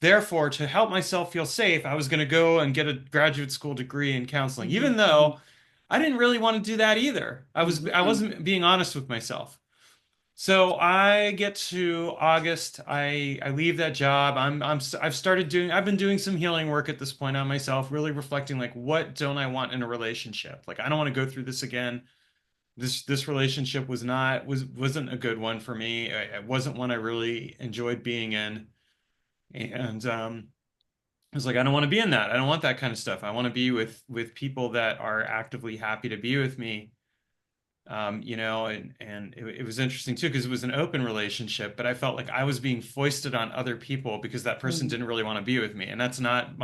Therefore, to help myself feel safe, I was going to go and get a graduate school degree in counseling, Hmm. even though I didn't really want to do that either. I Hmm. wasn't being honest with myself. So I get to August. I leave that job. I've been doing some healing work at this point on myself, really reflecting like what don't I want in a relationship? Like I don't want to go through this again. This relationship wasn't a good one for me. It wasn't one I really enjoyed being in. And I was like, I don't want to be in that. I don't want that kind of stuff. I want to be with people that are actively happy to be with me. And it was interesting too because it was an open relationship, but I felt like I was being foisted on other people because that person Hmm. didn't really want to be with me, and that's not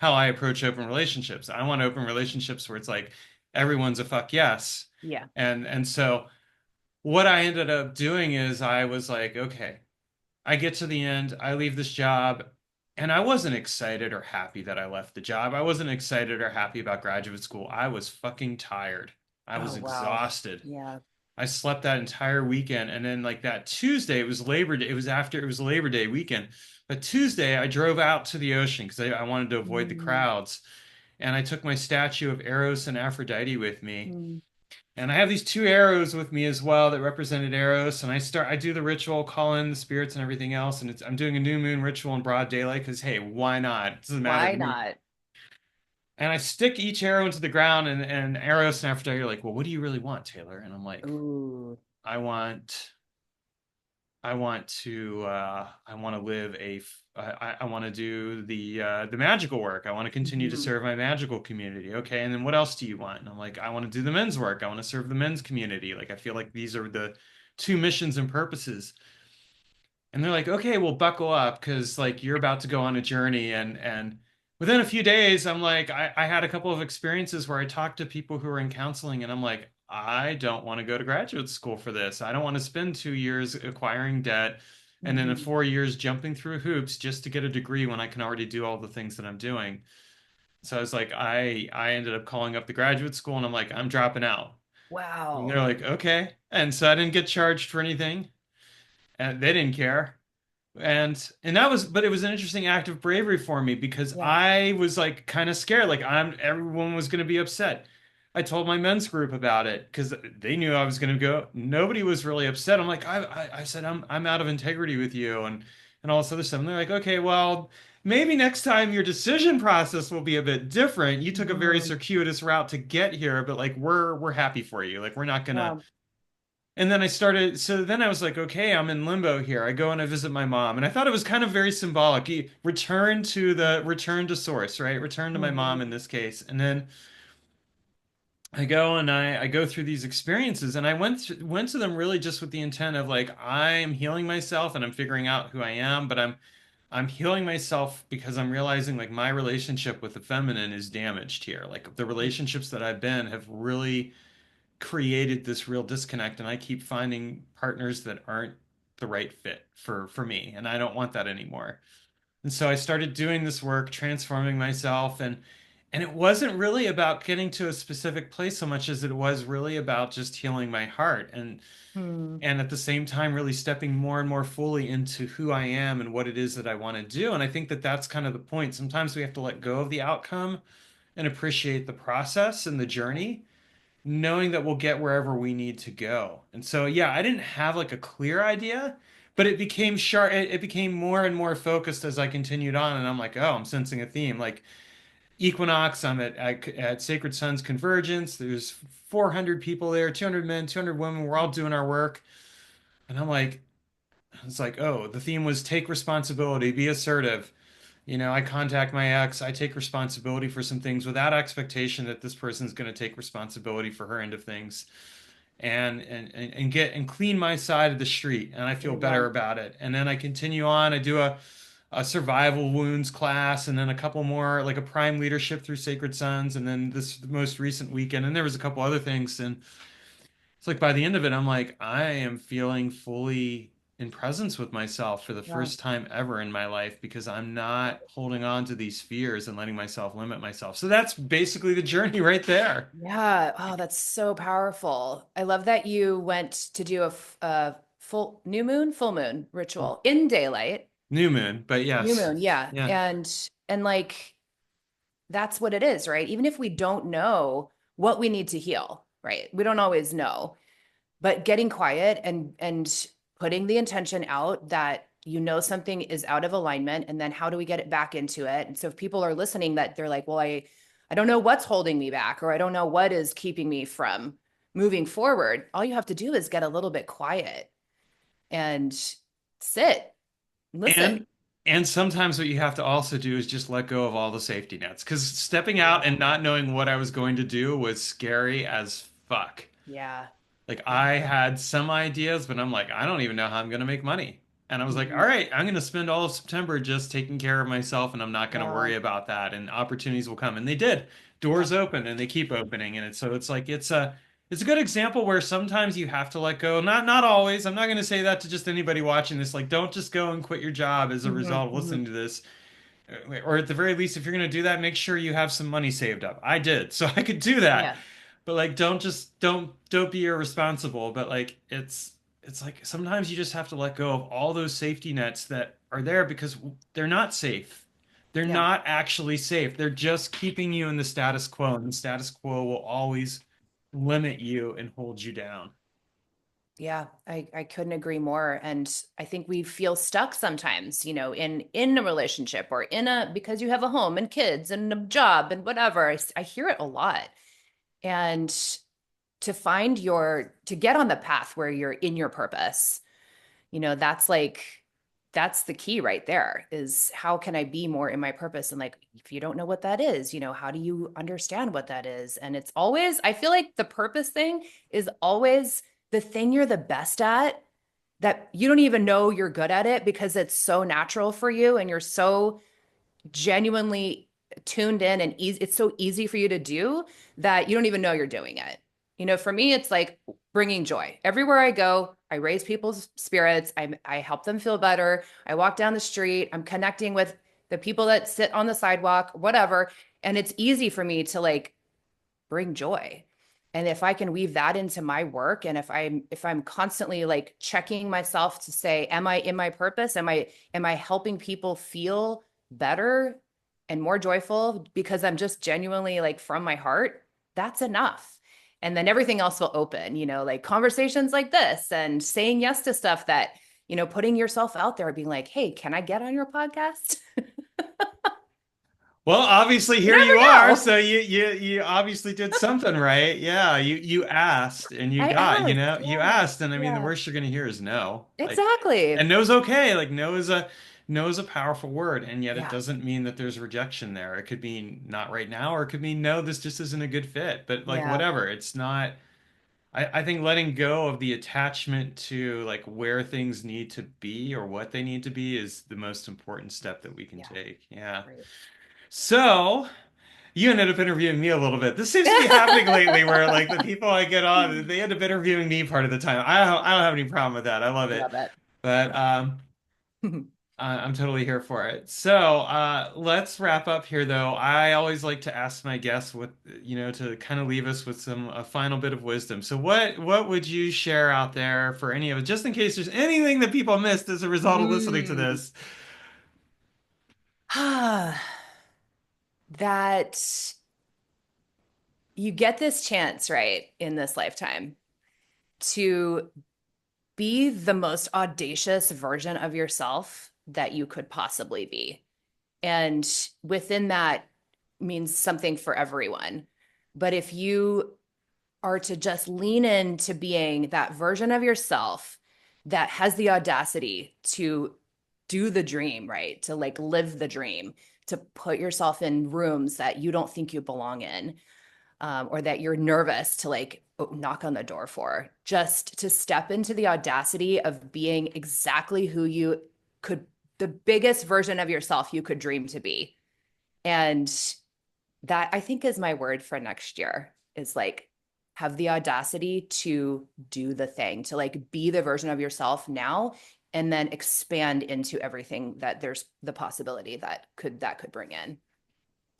how I approach open relationships. I want open relationships where it's like everyone's a fuck yes, Yeah. and so what I ended up doing is I was like, okay, I get to the end, I leave this job, and I wasn't excited or happy that I left the job. I wasn't excited or happy about graduate school. I was fucking tired. I Oh, was wow. exhausted. Yeah. I slept that entire weekend. And then like that Tuesday, it was Labor Day. It was Labor Day weekend. But Tuesday, I drove out to the ocean because I wanted to avoid the Mm. crowds. And I took my statue of Eros and Aphrodite with me. Mm. And I have these two arrows with me as well that represented Eros. And I do the ritual, call in the spirits and everything else. And I'm doing a new moon ritual in broad daylight because, hey, why not? It doesn't matter. Why The moon. not? And I stick each arrow into the ground, and Eros and Aphrodite are like, well, what do you really want, Taylor? And I'm like, Ooh. I want I want to live I want to do the magical work. I want to continue to Hmm. serve my magical community. Okay, and then what else do you want? And I'm like, I want to do the men's work. I want to serve the men's community. Like I feel like these are the two missions and purposes. And they're like, okay, well, buckle up because like you're about to go on a journey. And within a few days, I'm like, I had a couple of experiences where I talked to people who are in counseling, and I'm like, I don't want to go to graduate school for this. I don't want to spend 2 years acquiring debt and then in Hmm. 4 years jumping through hoops just to get a degree when I can already do all the things that I'm doing. So I was like, I ended up calling up the graduate school and I'm like, I'm dropping out. And they're Wow. like, okay. And so I didn't get charged for anything, and they didn't care. And that was but it was an interesting act of bravery for me because Yeah. I was like kind of scared, like everyone was going to be upset. I told my men's group about it because they knew I was going to go. Nobody was really upset. I'm like, I said I'm out of integrity with you and all this other stuff. And they're like, okay, well, maybe next time your decision process will be a bit different. You took a very Hmm. circuitous route to get here, but like we're happy for you. Like we're not gonna. Yeah. And then I started, so then I was like, okay, I'm in limbo here. I go and I visit my mom. And I thought it was kind of very symbolic. Return to source, right? Return to my Hmm. mom in this case. And then I go and I go through these experiences and went to them really just with the intent of like, I'm healing myself and I'm figuring out who I am, but I'm healing myself because I'm realizing like my relationship with the feminine is damaged here. Like the relationships that I've been have really created this real disconnect, and I keep finding partners that aren't the right fit for me, and I don't want that anymore. And so I started doing this work, transforming myself, and it wasn't really about getting to a specific place so much as it was really about just healing my heart Hmm. and at the same time really stepping more and more fully into who I am and what it is that I want to do. And I think that that's kind of the point. Sometimes we have to let go of the outcome and appreciate the process and the journey, knowing that we'll get wherever we need to go. And so, yeah, I didn't have like a clear idea, but it became sharp. It became more and more focused as I continued on. And I'm like, oh, I'm sensing a theme. Like Equinox. I'm at Sacred Sons Convergence. There's 400 people there, 200 men, 200 women. We're all doing our work. And it's like, oh, the theme was take responsibility, be assertive. I contact my ex, I take responsibility for some things without expectation that this person's going to take responsibility for her end of things and get and clean my side of the street. And I feel better Amen. about it. And then I continue on. I do a survival wounds class and then a couple more, like a prime leadership through Sacred Sons. And then this most recent weekend. And there was a couple other things. And it's like by the end of it, I'm like, I am feeling fully in presence with myself for the Yeah. first time ever in my life because I'm not holding on to these fears and letting myself limit myself. So that's basically the journey right there. Yeah. Oh, that's so powerful. I love that you went to do a full new moon, full moon ritual in daylight. New moon, but New yes. moon, yeah. Yeah. And like that's what it is, right? Even if we don't know what we need to heal, right? We don't always know. But getting quiet and putting the intention out that something is out of alignment, and then how do we get it back into it? And so if people are listening that they're like, well, I don't know what's holding me back, or I don't know what is keeping me from moving forward, all you have to do is get a little bit quiet and sit, listen. And and sometimes what you have to also do is just let go of all the safety nets because stepping out and Yeah. not knowing what I was going to do was scary as fuck. Yeah. Like Yeah. I had some ideas, but I'm like, I don't even know how I'm gonna make money. And I was like, all Mhm. right, I'm gonna spend all of September just taking care of myself and I'm not gonna Yeah. worry about that. And opportunities will come. And they did. Yeah. Doors open and they keep opening. And it's like it's a good example where sometimes you have to let go. Not always. I'm not gonna say that to just anybody watching this. Like, don't just go and quit your job as a Mhm. result of listening Mhm. to this. Or at the very least, if you're gonna do that, make sure you have some money saved up. I did, so I could do that. Yeah. But like don't be irresponsible. But like it's like sometimes you just have to let go of all those safety nets that are there because they're not safe. They're Yeah. not actually safe. They're just keeping you in the status quo, and the status quo will always limit you and hold you down. Yeah, I couldn't agree more. And I think we feel stuck sometimes, in a relationship or because you have a home and kids and a job and whatever. I hear it a lot. And to get on the path where you're in your purpose, that's that's the key right there is how can I be more in my purpose? And like, if you don't know what that is, how do you understand what that is? And it's always, I feel like the purpose thing is always the thing you're the best at that you don't even know you're good at it because it's so natural for you and you're so genuinely tuned in and easy. It's so easy for you to do that you don't even know you're doing it. For me, it's like bringing joy everywhere I go. I raise people's spirits. I help them feel better. I walk down the street. I'm connecting with the people that sit on the sidewalk, whatever. And it's easy for me to like bring joy. And if I can weave that into my work, and if I'm constantly like checking myself to say, am I in my purpose? Am I helping people feel better and more joyful because I'm just genuinely like from my heart? That's enough. And then everything else will open, like conversations like this and saying yes to stuff that, putting yourself out there, being like, hey, can I get on your podcast? Well, obviously You here never you are, know. so you obviously did something right. Yeah, you asked and you I got, asked. you Yeah. asked, and I mean the Yeah. worst you're gonna hear is no. Like, and Exactly. no's okay. Like no is a powerful word, and yet it Yeah. doesn't mean that there's rejection there. It could mean not right now, or it could mean no, this just isn't a good fit. But like Yeah. whatever, it's not. I think letting go of the attachment to like where things need to be or what they need to be is the most important step that we can Yeah. take. Yeah. Right. So. You ended up interviewing me a little bit. This seems to be happening lately, where like the people I get on, they end up interviewing me part of the time. I don't have any problem with that. I love it, Love it. but Love it. I'm totally here for it. So let's wrap up here, though. I always like to ask my guests what to kind of leave us with some a final bit of wisdom. So what would you share out there for any of it, just in case there's anything that people missed as a result of listening to Mm. this? That you get this chance, right, in this lifetime to be the most audacious version of yourself that you could possibly be. And within that, means something for everyone. But if you are to just lean into being that version of yourself that has the audacity to do the dream, right? To like live the dream, to put yourself in rooms that you don't think you belong in, or that you're nervous to like knock on the door for, just to step into the audacity of being exactly who you could, the biggest version of yourself you could dream to be. And that I think is my word for next year is like have the audacity to do the thing, to like be the version of yourself now and then expand into everything that there's the possibility that could bring in.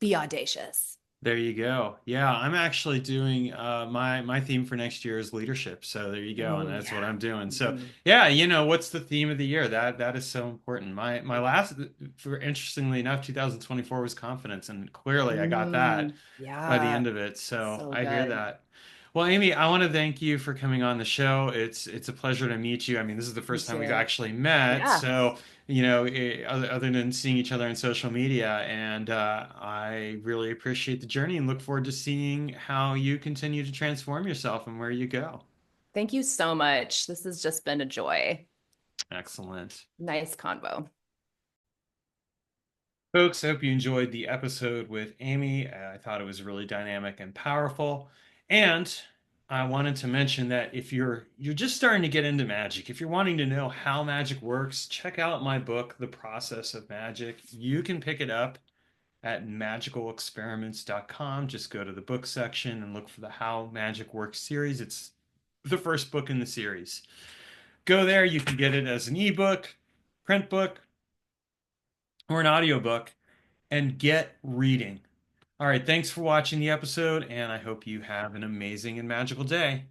Be audacious. There you go. Yeah, I'm actually doing my theme for next year is leadership. So there you go, and Oh that's what yeah. I'm doing. So Mhm. yeah, what's the theme of the year? That is so important. My last, for interestingly enough, 2024 was confidence, and clearly I got that by the Yeah. end of it. So So I hear good. that. Well, Amy, I want to thank you for coming on the show. It's a pleasure to meet you. I mean, this is the Me first time we've too. actually met, Yeah. so other than seeing each other on social media, and I really appreciate the journey and look forward to seeing how you continue to transform yourself and where you go. Thank you so much. This has just been a joy. Excellent. Nice convo. Folks, I hope you enjoyed the episode with Amy. I thought it was really dynamic and powerful. And I wanted to mention that if you're just starting to get into magic, if you're wanting to know how magic works, check out my book, The Process of Magic. You can pick it up at magicalexperiments.com. Just go to the book section and look for the How Magic Works series. It's the first book in the series. Go there, you can get it as an ebook, print book, or an audiobook and get reading. All right, thanks for watching the episode, and I hope you have an amazing and magical day.